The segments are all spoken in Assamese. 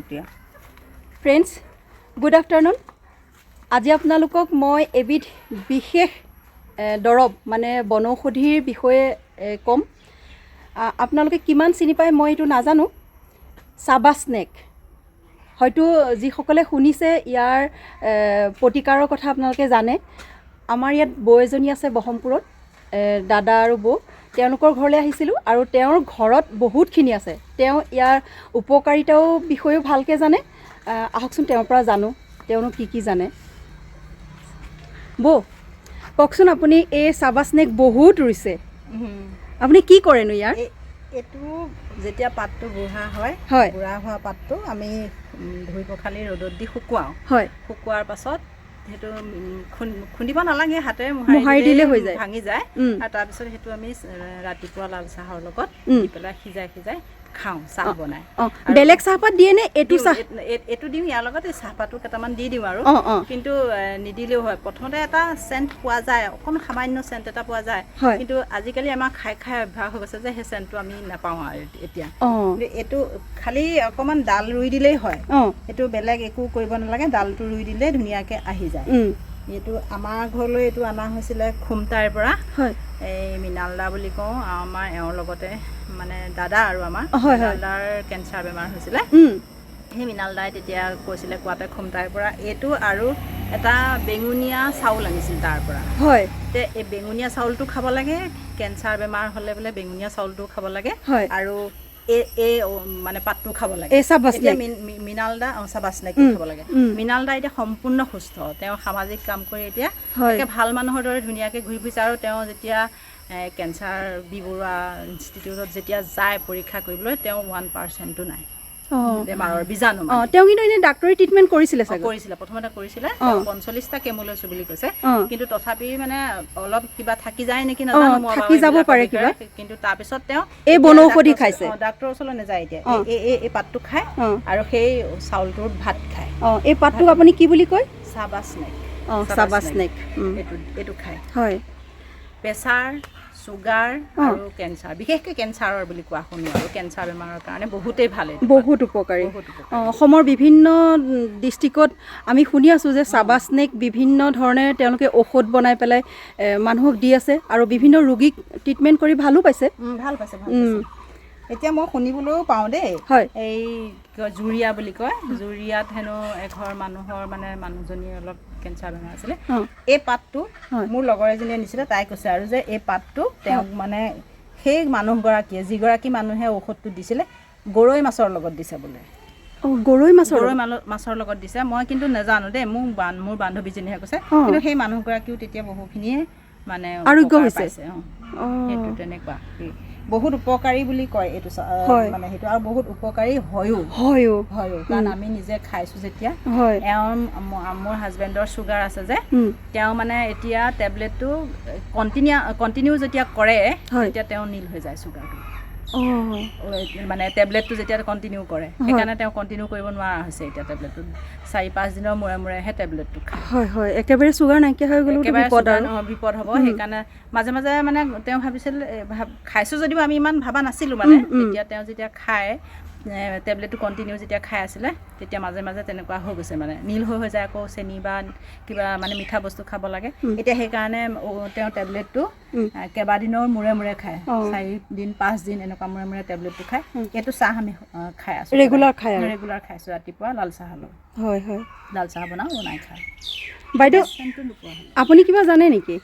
এতিয়া ফ্ৰেণ্ডছ গুড আফটাৰনুন আজি আপোনালোকক মই এবিধ বিশেষ দৰৱ মানে বনৌষধিৰ বিষয়ে ক'ম আপোনালোকে কিমান চিনি পায় মই এইটো নাজানো চাবা স্নেক হয়তো যিসকলে শুনিছে ইয়াৰ প্ৰতিকাৰৰ কথা আপোনালোকে জানে আমাৰ ইয়াত বৌ এজনী আছে বহমপুৰত দাদা আৰু বৌ তেওঁলোকৰ ঘৰলৈ আহিছিলোঁ আৰু তেওঁৰ ঘৰত বহুতখিনি আছে তেওঁ ইয়াৰ উপকাৰিতাও বিষয়েও ভালকৈ জানে আহকচোন তেওঁৰ পৰা জানো তেওঁনো কি জানে বৌ কওকচোন আপুনি এই চাবা স্নেক বহুত ৰুইছে আপুনি কি কৰেনো ইয়াৰ এইটো যেতিয়া পাতটো বুঢ়া হয় বুঢ়া হোৱা পাতটো আমি ধুই পখালি ৰ'দত দি শুকুৱাওঁ হয় শুকুৱাৰ পাছত সেইটো খুন্দিব নালাগে হাতেৰে মোহাৰি দিলে হৈ যায় ভাঙি যায় আৰু তাৰপিছত সেইটো আমি ৰাতিপুৱা লাল চাহৰ লগত দি পেলাই সিজাই খাওঁ চাহ বনাই বেলেগ চাহপাত দিয়ে নে এইটো চাহ এইটো দিওঁ ইয়াৰ লগত চাহপাতো কেইটামান দি দিওঁ আৰু কিন্তু নিদিলেও হয় প্ৰথমতে এটা চেণ্ট পোৱা যায় অকণ সামান্য চেণ্ট এটা পোৱা যায় কিন্তু আজিকালি আমাৰ খাই অভ্যাস হৈ গৈছে যে সেই চেণ্টটো আমি নাপাওঁ আৰু এতিয়া এইটো খালি অকণমান ডাল ৰুই দিলেই হয় এইটো বেলেগ একো কৰিব নালাগে ডালটো ৰুই দিলে ধুনীয়াকৈ আহি যায় এইটো আমাৰ ঘৰলৈ এইটো অনা হৈছিলে খুমটাইৰ পৰা এই মৃণালদা বুলি কওঁ আমাৰ এওঁৰ লগতে মানে দাদা আৰু আমাৰ দাদাৰ কেঞ্চাৰ বেমাৰ হৈছিলে সেই মৃণালদাই তেতিয়া কৈছিলে কোৱাতে খুমটাইৰ পৰা এইটো আৰু এটা বেঙুনীয়া চাউল আনিছিল তাৰ পৰা তে এই বেঙুনীয়া চাউলটো খাব লাগে কেঞ্চাৰ বেমাৰ হ'লে বোলে বেঙুনীয়া চাউলটো খাব লাগে আৰু এই মানে পাতটো খাব লাগে মৃণালদা চাবা স্নেকটো খাব লাগে মৃণালদা এতিয়া সম্পূৰ্ণ সুস্থ তেওঁ সামাজিক কাম কৰি এতিয়া ভাল মানুহৰ দৰে ধুনীয়াকৈ ঘূৰি ফুৰিছে আৰু তেওঁ যেতিয়া কেঞ্চাৰ বি বৰুৱা ইনষ্টিটিউটত যেতিয়া যায় পৰীক্ষা কৰিবলৈ তেওঁ 1%ও নাই বেমাৰৰ বীজাণু তেওঁ কিন্তু এনে ডাক্তৰী ট্ৰিটমেণ্ট কৰিছিলে প্ৰথমতে কৰিছিলে 45টা কেমো লৈছো বুলি কৈছে কিন্তু তথাপি মানে অলপ কিবা থাকি যায় নেকি নাজানো থাকি যাব পাৰে কিবা কিন্তু তাৰপিছত তেওঁ এই বনৌষধি খাইছে ডাক্তৰৰ ওচৰলৈ নাযায় এতিয়া এই পাতটো খায় আৰু সেই চাউলটোত ভাত খায় এই পাতটোক আপুনি কি বুলি কয় চাবা স্নেক এইটো খায় হয় প্ৰেছাৰ চুগাৰ আৰু কেঞ্চাৰ বিশেষকৈ কেঞ্চাৰৰ বুলি কোৱা শুনো আৰু কেঞ্চাৰ বেমাৰৰ কাৰণে বহুতেই ভাল বহুত উপকাৰী অসমৰ বিভিন্ন ডিষ্ট্ৰিক্টত আমি শুনি আছোঁ যে চাবা স্নেক বিভিন্ন ধৰণে তেওঁলোকে ঔষধ বনাই পেলাই মানুহক দি আছে আৰু বিভিন্ন ৰোগীক ট্ৰিটমেণ্ট কৰি ভালো পাইছে এতিয়া মই শুনিবলৈও পাওঁ দেই এই জুৰীয়া বুলি কয় জুৰীয়াত হেনো এঘৰ মানুহৰ মানে মানুহজনী অলপ কেঞ্চাৰ বেমাৰ আছিলে এই পাতটো মোৰ লগৰ এজনীয়ে নিছিলে তাই কৈছে আৰু যে এই পাতটো তেওঁক মানে সেই মানুহগৰাকীয়ে যিগৰাকী মানুহে ঔষধটো দিছিলে গৰৈ মাছৰ লগত দিছে বোলে গৰৈ মাছৰ লগত দিছে মই কিন্তু নাজানো দেই মোৰ বান্ধৱীজনীহে কৈছে কিন্তু সেই মানুহগৰাকীও তেতিয়া বহুখিনিয়ে মানে আৰোগ্য হৈছে সেইটো তেনেকুৱা বহুত উপকাৰী বুলি কয় এইটো মানে সেইটো আৰু বহুত উপকাৰী হয়ো কাৰণ আমি নিজে খাইছোঁ যেতিয়া মোৰ হাজবেণ্ডৰ চুগাৰ আছে যে তেওঁ মানে এতিয়া টেবলেটটো কণ্টিনিউ যেতিয়া কৰে তেতিয়া তেওঁ নীল হৈ যায় চুগাৰটো মানে টেবলেটটো যেতিয়া কণ্টিনিউ কৰে সেইকাৰণে তেওঁ কণ্টিনিউ কৰিব নোৱাৰা হৈছে এতিয়া টেবলেটটো 4-5 দিনৰ মূৰে টেবলেটটো খায় একেবাৰে চুগাৰ নাইকিয়া হৈ গ'লেও বিপদ হ'ব সেইকাৰণে মাজে মাজে মানে তেওঁ ভাবিছিল খাইছোঁ যদিও আমি ইমান ভাবা নাছিলোঁ মানে তেতিয়া তেওঁ যেতিয়া খায় টেবলেটটো কণ্টিনিউ যেতিয়া খাই আছিলে তেতিয়া মাজে মাজে তেনেকুৱা হৈ গৈছে মানে নীল হৈ যায় আকৌ চেনি বা কিবা মানে মিঠা বস্তু খাব লাগে এতিয়া সেইকাৰণে তেওঁ টেবলেটটো কেইবাদিনৰ মূৰে খায় 4 দিন 5 দিন এনেকুৱা মূৰে টেবলেটটো খায় এইটো চাহ আমি খাই আছোঁ ৰেগুলাৰ খাইছোঁ ৰাতিপুৱা লাল চাহ লগত লাল চাহ বনাই খায় বাইদেউ আপুনি কিবা জানে নেকি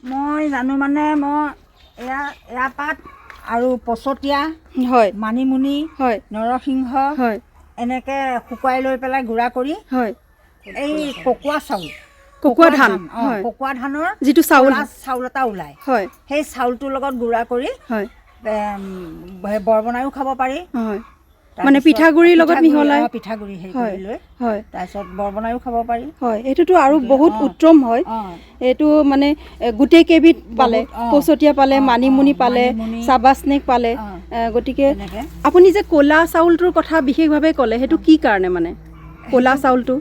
মই জানো মানে মই এয়া পাত আৰু পচতীয়া মানিমুনি নৰসিংহ এনেকৈ শুকুৱাই লৈ পেলাই গুড়া কৰি এই ককোৱা ধানৰ যিটো চাউল এটা ওলায় সেই চাউলটোৰ লগত গুড়া কৰি বৰ বনাইও খাব পাৰি মানে পিঠাগুড়িৰ লগত মিহলাই পিঠাগুড়ি হেৰি কৰি লৈ তাৰপিছত বৰ বনাইও খাব পাৰি এইটোতো আৰু বহুত উত্তম হয় এইটো মানে গোটেই কেইবিধ পালে পচতীয়া পালে মানিমুনি পালে চাবা স্নেক পালে গতিকে আপুনি যে ক'লা চাউলটোৰ কথা বিশেষভাৱে ক'লে সেইটো কি কাৰণে মানে ক'লা চাউলটো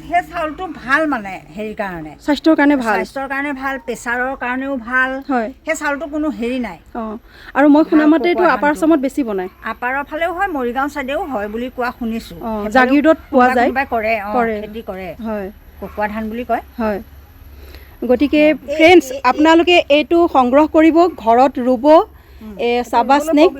সেই চাউলটো ভাল মানে হেৰিৰ কাৰণে, স্বাস্থ্যৰ কাৰণে ভাল, স্বাস্থ্যৰ কাৰণে ভাল, প্ৰেছাৰৰ কাৰণেও ভাল। হয়, সেই চাউলটো কোনো হেৰি নাই। অঁ, আৰু মই শুনা মতে এইটো আপাৰ আছামত বেছি বনায়। আপাৰৰ ফালেও হয়, মৰিগাঁও চাইডেও হয় বুলি কোৱা শুনিছোঁ। জাগিৰোডত পোৱা যায়, কৰে, খেতি কৰে, হয়, ককোৱা ধান বুলি কয়। হয়, গতিকে ফ্ৰেণ্ডছ আপোনালোকে এইটো সংগ্ৰহ কৰিব, ঘৰত ৰুব। চাবাচনেক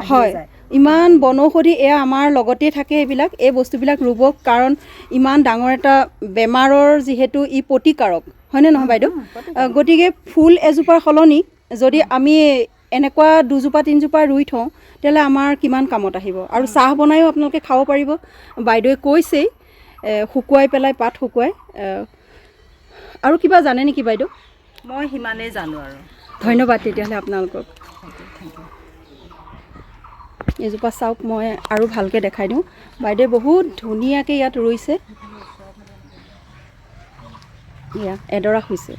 হয়, ইমান বনৌষধি এয়া আমাৰ লগতে থাকে। এইবিলাক এই বস্তুবিলাক ৰুব, কাৰণ ইমান ডাঙৰ এটা বেমাৰৰ যিহেতু ই প্ৰতিকাৰক, হয়নে নহয় বাইদেউ? গতিকে ফুল এজোপাৰ সলনি যদি আমি এনেকুৱা 2জোপা 3জোপা ৰুই থওঁ, তেতিয়াহ'লে আমাৰ কিমান কামত আহিব। আৰু চাহ বনায়ো আপোনালোকে খাব পাৰিব। বাইদেৱে কৈছেই শুকুৱাই পেলাই, পাত শুকুৱাই। আৰু কিবা জানে নেকি বাইদেউ? মই সিমানেই জানো আৰু। ধন্যবাদ তেতিয়াহ'লে আপোনালোকক। এজোপা চাওক, মই আৰু ভালকৈ দেখাই দিওঁ। বাইদেৱে বহুত ধুনীয়াকৈ ইয়াত ৰুইছে। এয়া এডৰা হৈছে।